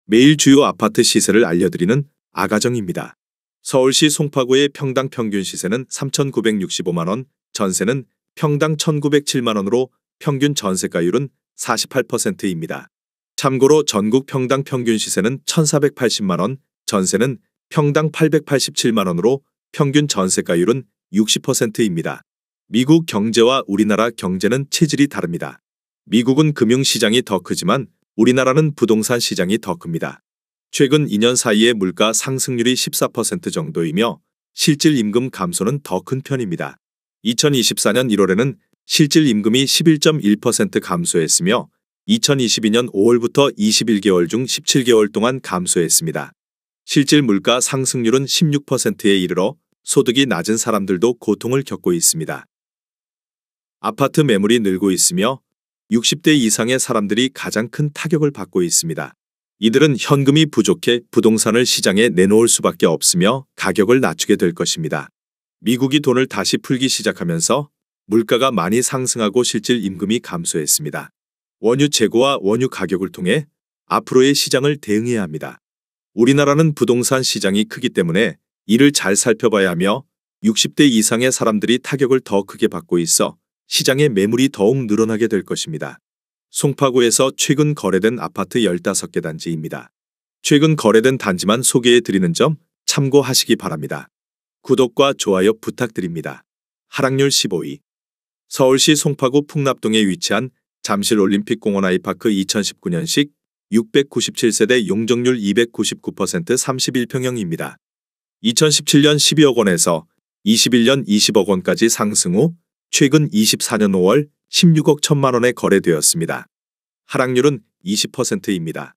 매일 주요 아파트 시세를 알려드리는 아가정입니다. 서울시 송파구의 평당 평균 시세는 3,965만원, 전세는 평당 1,907만원으로 평균 전세가율은 48%입니다. 참고로 전국 평당 평균 시세는 1,480만원, 전세는 평당 887만원으로 평균 전세가율은 60%입니다. 미국 경제와 우리나라 경제는 체질이 다릅니다. 미국은 금융시장이 더 크지만 우리나라는 부동산 시장이 더 큽니다. 최근 2년 사이의 물가 상승률이 14% 정도이며 실질 임금 감소는 더 큰 편입니다. 2024년 1월에는 실질 임금이 11.1% 감소했으며 2022년 5월부터 21개월 중 17개월 동안 감소했습니다. 실질 물가 상승률은 16%에 이르러 소득이 낮은 사람들도 고통을 겪고 있습니다. 아파트 매물이 늘고 있으며 60대 이상의 사람들이 가장 큰 타격을 받고 있습니다. 이들은 현금이 부족해 부동산을 시장에 내놓을 수밖에 없으며 가격을 낮추게 될 것입니다. 미국이 돈을 다시 풀기 시작하면서 물가가 많이 상승하고 실질 임금이 감소했습니다. 원유 재고와 원유 가격을 통해 앞으로의 시장을 대응해야 합니다. 우리나라는 부동산 시장이 크기 때문에 이를 잘 살펴봐야 하며 60대 이상의 사람들이 타격을 더 크게 받고 있어 시장의 매물이 더욱 늘어나게 될 것입니다. 송파구에서 최근 거래된 아파트 15개 단지입니다. 최근 거래된 단지만 소개해 드리는 점 참고하시기 바랍니다. 구독과 좋아요 부탁드립니다. 하락률 15위. 서울시 송파구 풍납동에 위치한 잠실올림픽공원 아이파크 2019년식 697세대 용적률 299% 31평형입니다. 2017년 12억 원에서 21년 20억 원까지 상승 후 최근 24년 5월 16억 1천만 원에 거래되었습니다. 하락률은 20%입니다.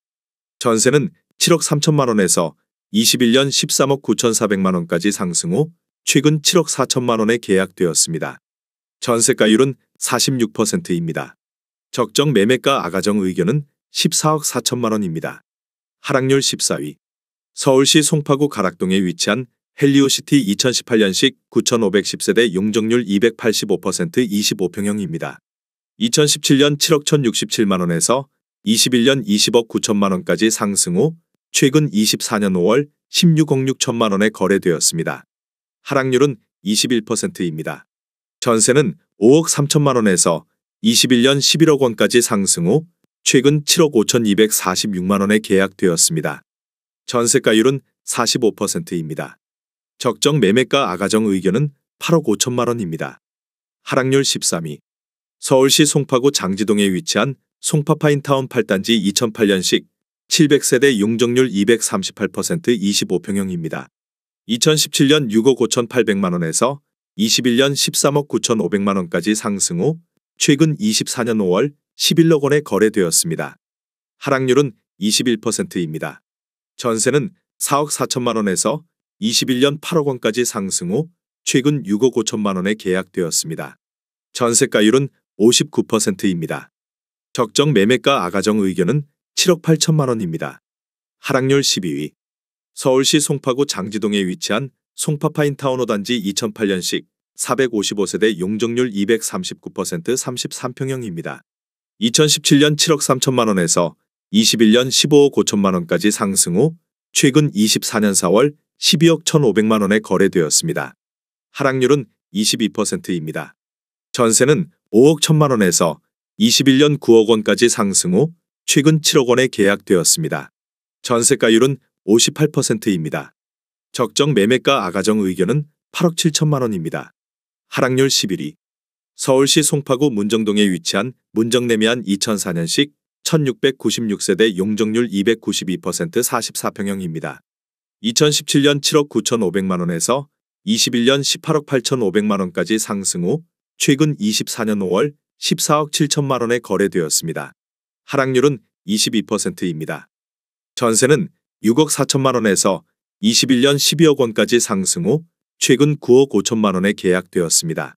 전세는 7억 3천만 원에서 21년 13억 9,400만 원까지 상승 후 최근 7억 4천만 원에 계약되었습니다. 전세가율은 46%입니다. 적정 매매가 아가정 의견은 14억 4천만 원입니다. 하락률 14위. 서울시 송파구 가락동에 위치한 헬리오시티 2018년식 9,510세대 용적률 285% 25평형입니다. 2017년 7억 1,067만 원에서 21년 20억 9천만 원까지 상승 후 최근 24년 5월 16억 6천만 원에 거래되었습니다. 하락률은 21%입니다. 전세는 5억 3천만 원에서 21년 11억 원까지 상승 후 최근 7억 5,246만 원에 계약되었습니다. 전세가율은 45%입니다. 적정 매매가 아가정 의견은 8억 5천만 원입니다. 하락률 13위. 서울시 송파구 장지동에 위치한 송파파인타운 8단지 2008년식 700세대 용적률 238% 25평형입니다. 2017년 6억 5,800만 원에서 21년 13억 9,500만 원까지 상승 후 최근 24년 5월 11억 원에 거래되었습니다. 하락률은 21%입니다. 전세는 4억 4천만 원에서 21년 8억 원까지 상승 후 최근 6억 5천만 원에 계약되었습니다. 전세가율은 59%입니다. 적정 매매가 아가정 의견은 7억 8천만 원입니다. 하락률 12위. 서울시 송파구 장지동에 위치한 송파파인타운 5단지 2008년식 455세대 용적률 239% 33평형입니다. 2017년 7억 3천만 원에서 21년 15억 5천만 원까지 상승 후 최근 24년 4월 12억 1,500만 원에 거래되었습니다. 하락률은 22%입니다. 전세는 5억 1천만 원에서 21년 9억 원까지 상승 후 최근 7억 원에 계약되었습니다. 전세가율은 58%입니다. 적정 매매가 아가정 의견은 8억 7천만 원입니다. 하락률 11위. 서울시 송파구 문정동에 위치한 문정내미안 2004년식 1696세대 용적률 292% 44평형입니다. 2017년 7억 9,500만 원에서 21년 18억 8,500만 원까지 상승 후 최근 24년 5월 14억 7천만 원에 거래되었습니다. 하락률은 22%입니다. 전세는 6억 4천만 원에서 21년 12억 원까지 상승 후 최근 9억 5천만 원에 계약되었습니다.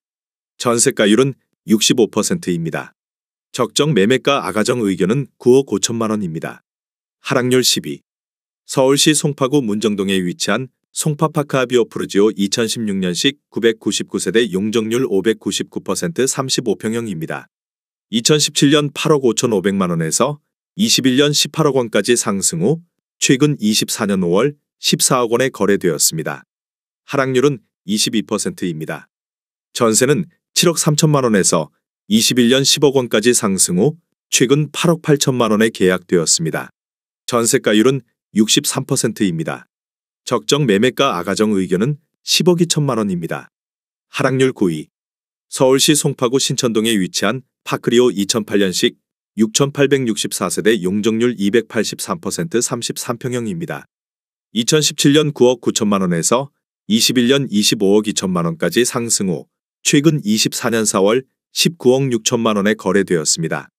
전세가율은 65%입니다. 적정 매매가 아가정 의견은 9억 5천만 원입니다. 하락률 10위. 서울시 송파구 문정동에 위치한 송파파크 아비오프루지오 2016년식 999세대 용적률 599% 35평형입니다. 2017년 8억 5,500만 원에서 21년 18억 원까지 상승 후 최근 24년 5월 14억 원에 거래되었습니다. 하락률은 22%입니다. 전세는 7억 3천만 원에서 21년 10억 원까지 상승 후 최근 8억 8천만 원에 계약되었습니다. 전세가율은 63%입니다. 적정 매매가 아가정 의견은 10억 2천만 원입니다. 하락률 9위. 서울시 송파구 신천동에 위치한 파크리오 2008년식 6,864세대 용적률 283% 33평형입니다. 2017년 9억 9천만 원에서 21년 25억 2천만 원까지 상승 후 최근 24년 4월 19억 6천만 원에 거래되었습니다.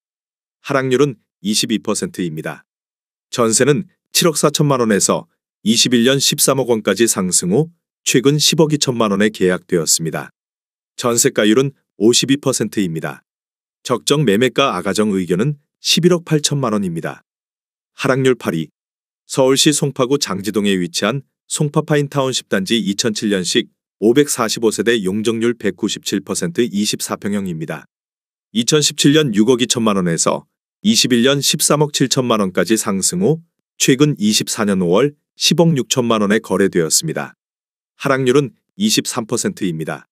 하락률은 22%입니다. 전세는 7억 4천만 원에서 21년 13억 원까지 상승 후 최근 10억 2천만 원에 계약되었습니다. 전세가율은 52%입니다. 적정 매매가 아가정 의견은 11억 8천만 원입니다. 하락률 8위. 서울시 송파구 장지동에 위치한 송파파인타운 10단지 2007년식 545세대 용적률 197% 24평형입니다. 2017년 6억 2천만 원에서 21년 13억 7천만 원까지 상승 후 최근 24년 5월 10억 6천만 원에 거래되었습니다. 하락률은 23%입니다.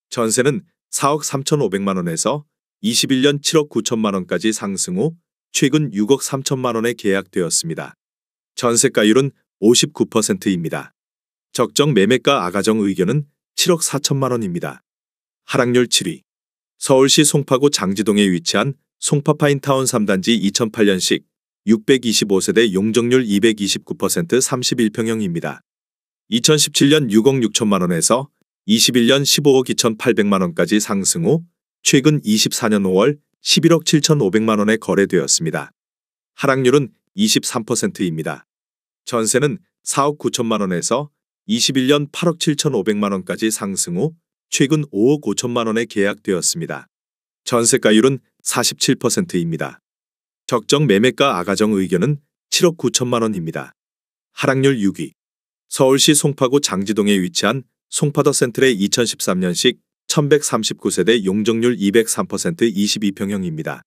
전세는 4억 3,500만 원에서 21년 7억 9천만 원까지 상승 후 최근 6억 3천만 원에 계약되었습니다. 전세가율은 59%입니다. 적정 매매가 아가정 의견은 7억 4천만 원입니다. 하락률 7위. 서울시 송파구 장지동에 위치한 송파파인타운 3단지 2008년식 625세대 용적률 229% 31평형입니다. 2017년 6억 6천만 원에서 21년 15억 2,800만 원까지 상승 후 최근 24년 5월 11억 7,500만 원에 거래되었습니다. 하락률은 23%입니다. 전세는 4억 9천만 원에서 21년 8억 7,500만 원까지 상승 후 최근 5억 5천만 원에 계약되었습니다. 전세가율은 47%입니다. 적정 매매가 아가정 의견은 7억 9천만 원입니다. 하락률 6위. 서울시 송파구 장지동에 위치한 송파더 센트레 2013년식 1139세대 용적률 203% 22평형입니다.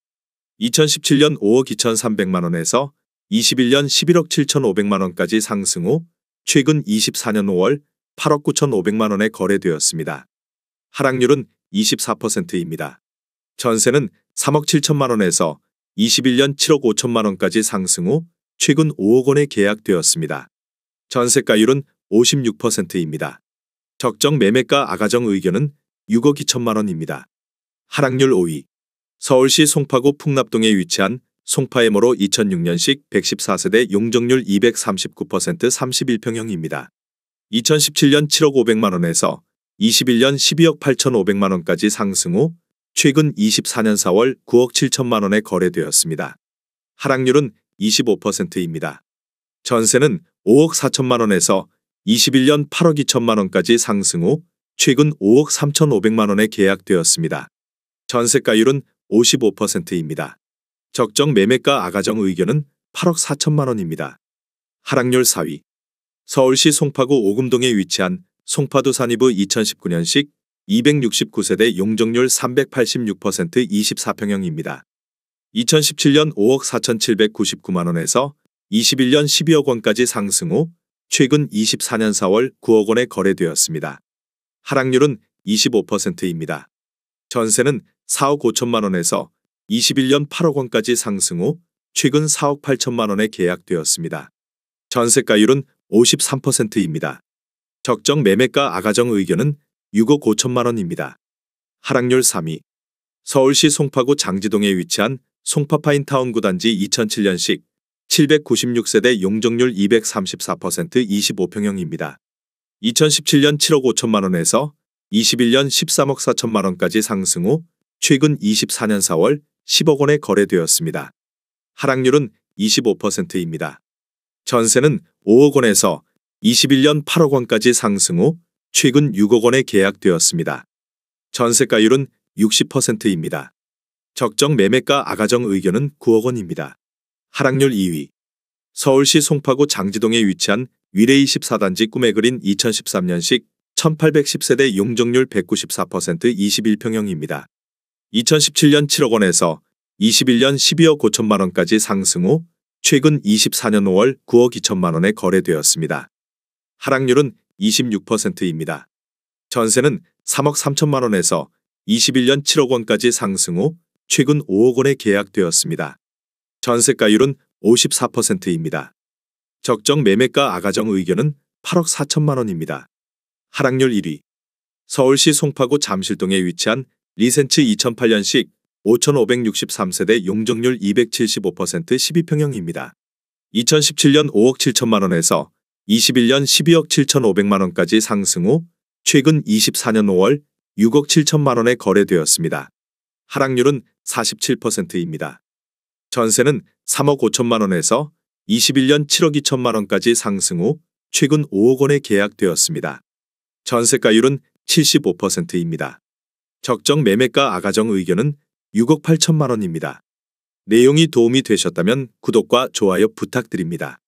2017년 5억 2,300만 원에서 21년 11억 7,500만 원까지 상승 후 최근 24년 5월 8억 9,500만 원에 거래되었습니다. 하락률은 24%입니다. 전세는 3억 7천만 원에서 21년 7억 5천만 원까지 상승 후 최근 5억 원에 계약되었습니다. 전세가율은 56%입니다. 적정 매매가 아가정 의견은 6억 2천만 원입니다. 하락률 5위. 서울시 송파구 풍납동에 위치한 송파에머로 2006년식 114세대 용적률 239% 31평형입니다. 2017년 7억 500만 원에서 21년 12억 8,500만 원까지 상승 후 최근 24년 4월 9억 7천만 원에 거래되었습니다. 하락률은 25%입니다. 전세는 5억 4천만 원에서 21년 8억 2천만 원까지 상승 후 최근 5억 3,500만 원에 계약되었습니다. 전세가율은 55%입니다. 적정 매매가 아가정 의견은 8억 4천만 원입니다. 하락률 4위. 서울시 송파구 오금동에 위치한 송파두 산이브 2019년식 269세대 용적률 386% 24평형입니다. 2017년 5억 4,799만 원에서 21년 12억 원까지 상승 후 최근 24년 4월 9억 원에 거래되었습니다. 하락률은 25%입니다. 전세는 4억 5천만 원에서 21년 8억 원까지 상승 후 최근 4억 8천만 원에 계약되었습니다. 전세가율은 53%입니다. 적정 매매가 아가정 의견은 6억 5천만 원입니다. 하락률 3위. 서울시 송파구 장지동에 위치한 송파파인타운 9단지 2007년식 796세대 용적률 234% 25평형입니다. 2017년 7억 5천만 원에서 21년 13억 4천만 원까지 상승 후 최근 24년 4월 10억 원에 거래되었습니다. 하락률은 25%입니다. 전세는 5억 원에서 21년 8억 원까지 상승 후 최근 6억 원에 계약되었습니다. 전세가율은 60%입니다. 적정 매매가 아가정 의견은 9억 원입니다. 하락률 2위. 서울시 송파구 장지동에 위치한 위레이 14단지 꿈의 그린 2013년식 1810세대 용적률 194% 21평형입니다. 2017년 7억 원에서 21년 12억 5천만 원까지 상승 후 최근 24년 5월 9억 2천만 원에 거래되었습니다. 하락률은 26%입니다. 전세는 3억 3천만 원에서 21년 7억 원까지 상승 후 최근 5억 원에 계약되었습니다. 전세가율은 54%입니다. 적정 매매가 아가정 의견은 8억 4천만 원입니다. 하락률 1위. 서울시 송파구 잠실동에 위치한 리센츠 2008년식 5,563세대 용적률 275% 12평형입니다. 2017년 5억 7천만 원에서 21년 12억 7천5백만 원까지 상승 후 최근 24년 5월 6억 7천만 원에 거래되었습니다. 하락률은 47%입니다. 전세는 3억 5천만 원에서 21년 7억 2천만 원까지 상승 후 최근 5억 원에 계약되었습니다. 전세가율은 75%입니다. 적정 매매가 아가정 의견은 6억 8천만 원입니다. 내용이 도움이 되셨다면 구독과 좋아요 부탁드립니다.